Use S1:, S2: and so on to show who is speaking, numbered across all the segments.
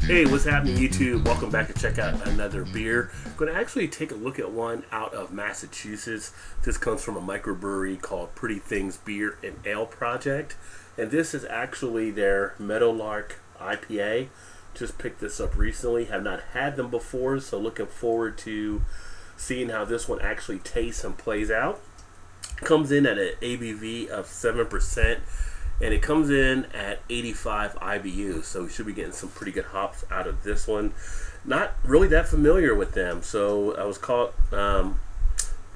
S1: Hey, what's happening, YouTube? Welcome back to check out another beer. I'm going to actually take a look at one out of Massachusetts. This comes from a microbrewery called Pretty Things Beer and Ale Project. And this is actually their Meadowlark IPA. Just picked this up recently. Have not had them before, so looking forward to seeing how this one actually tastes and plays out. Comes in at an ABV of 7%. And it comes in at 85 IBU, so we should be getting some pretty good hops out of this one. Not really that familiar with them, so I was caught, the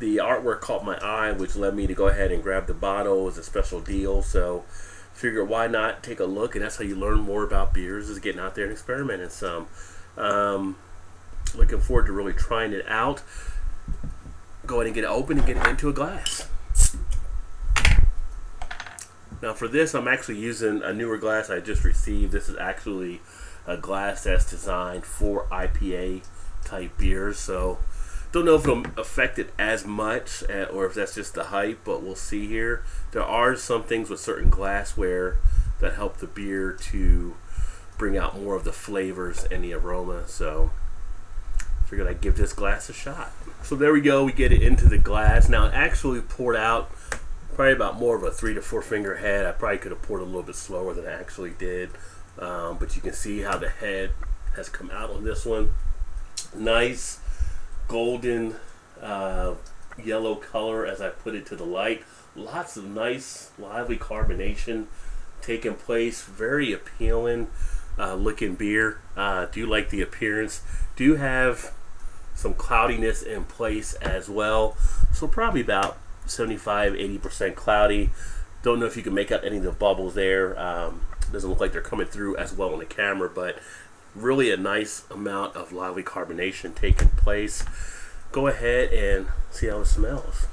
S1: artwork caught my eye, which led me to go ahead and grab the bottle. It was a special deal, so figured why not take a look, and that's how you learn more about beers, is getting out there and experimenting some. Looking forward to really trying it out. Go ahead and get it open and get it into a glass. Now for this, I'm actually using a newer glass I just received. This is actually a glass that's designed for IPA type beers, so don't know if it'll affect it as much or if that's just the hype, but we'll see here. There are some things with certain glassware that help the beer to bring out more of the flavors and the aroma, so figured I'd give this glass a shot. So there we go, we get it into the glass. Now it actually poured out probably about more of a 3 to 4 finger head. I probably could have poured a little bit slower than I actually did, but you can see how the head has come out on this one. Nice golden yellow color as I put it to the light. Lots of nice lively carbonation taking place. Very appealing looking beer. Do like the appearance. Do have some cloudiness in place as well, so probably about 75-80% cloudy. Don't know if you can make out any of the bubbles there. Doesn't look like they're coming through as well on the camera, but really a nice amount of lively carbonation taking place. Go ahead and see how it smells.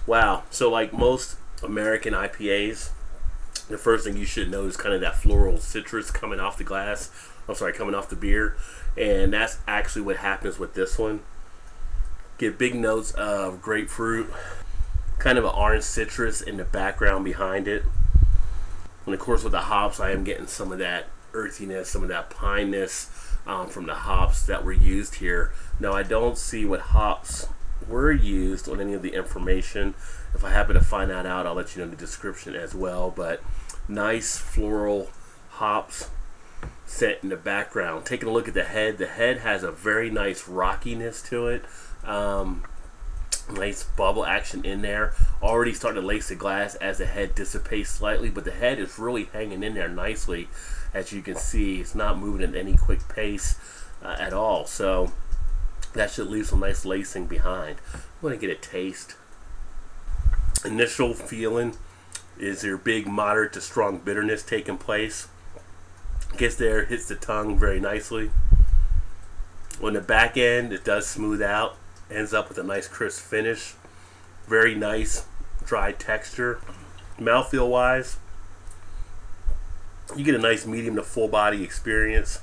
S1: Wow, so like most American IPAs, the first thing you should know is kind of that floral citrus coming off the glass. I'm sorry, coming off the beer, and that's actually what happens with this one. Get big notes of grapefruit, kind of an orange citrus in the background behind it. And of course with the hops, I am getting some of that earthiness, some of that pineness from the hops that were used here. Now I don't see what hops were used on any of the information. If I happen to find that out, I'll let you know in the description as well. But nice floral hops set in the background. Taking a look at the head has a very nice rockiness to it. Nice bubble action in there. Already starting to lace the glass as the head dissipates slightly, but the head is really hanging in there nicely. As you can see, it's not moving at any quick pace at all, so that should leave some nice lacing behind. I'm going to get a taste. Initial feeling is your big moderate to strong bitterness taking place. Gets there, hits the tongue very nicely. On the back end, it does smooth out. Ends up with a nice crisp finish. Very nice dry texture. Mouthfeel wise, you get a nice medium to full body experience.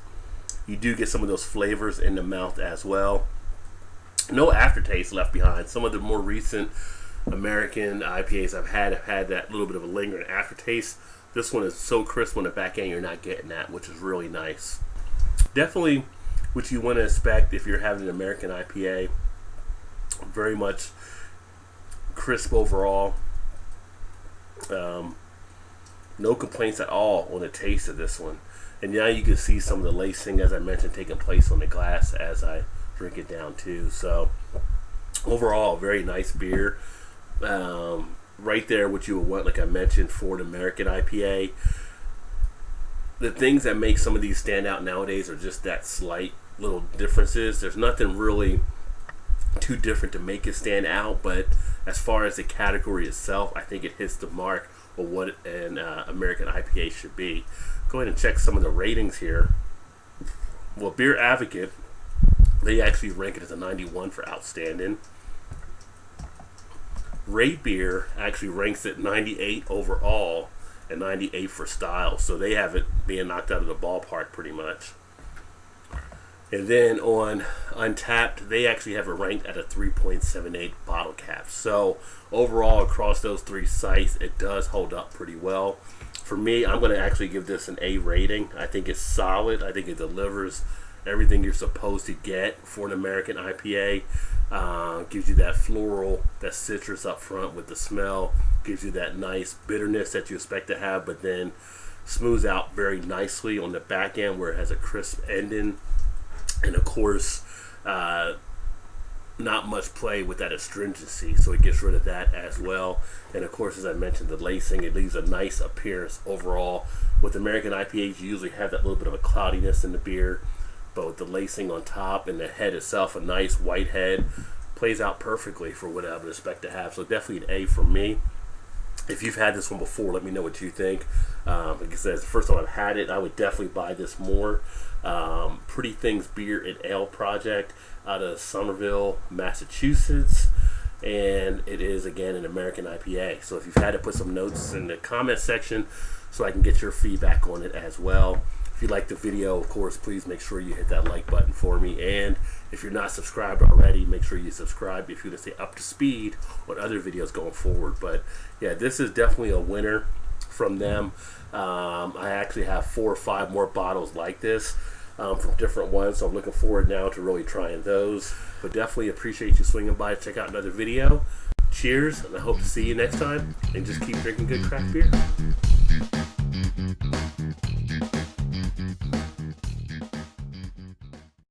S1: You do get some of those flavors in the mouth as well. No aftertaste left behind. Some of the more recent American IPAs I've had that little bit of a lingering aftertaste. This one is so crisp on the back end, you're not getting that, which is really nice. Definitely what you want to expect if you're having an American IPA. Very much crisp overall. No complaints at all on the taste of this one. And now you can see some of the lacing, as I mentioned, taking place on the glass as I drink it down too. So overall, very nice beer. Right there what you would want, like I mentioned, for an American IPA. The things that make some of these stand out nowadays are just that slight little differences. There's nothing really too different to make it stand out, but as far as the category itself, I think it hits the mark of what an American IPA should be. Go ahead and check some of the ratings here. Well, Beer Advocate, they actually rank it as a 91 for outstanding. Rate Beer actually ranks it 98 overall and 98 for style, so they have it being knocked out of the ballpark pretty much. And then on Untapped, they actually have it ranked at a 3.78 bottle cap. So overall, across those three sites, it does hold up pretty well. For me, I'm going to actually give this an A rating. I think it's solid. I think it delivers everything you're supposed to get for an American IPA. Gives you that floral, that citrus up front with the smell. Gives you that nice bitterness that you expect to have, but then smooths out very nicely on the back end where it has a crisp ending. And of course, not much play with that astringency, so it gets rid of that as well. And of course, as I mentioned, the lacing, it leaves a nice appearance overall. With American IPAs, you usually have that little bit of a cloudiness in the beer, but with the lacing on top and the head itself, a nice white head, plays out perfectly for what I would expect to have. So definitely an A for me. If you've had this one before, let me know what you think. Like I said, it's the first time I've had it. I would definitely buy this more. Pretty Things Beer and Ale Project out of Somerville, Massachusetts. And it is, again, an American IPA. So if you've had it, put some notes in the comment section so I can get your feedback on it as well. If you like the video, of course, please make sure you hit that like button for me. And if you're not subscribed already, make sure you subscribe if you want to stay up to speed on other videos going forward. But yeah, this is definitely a winner from them. I actually have 4 or 5 more bottles like this from different ones, so I'm looking forward now to really trying those. But definitely appreciate you swinging by to check out another video. Cheers, and I hope to see you next time. And just keep drinking good craft beer.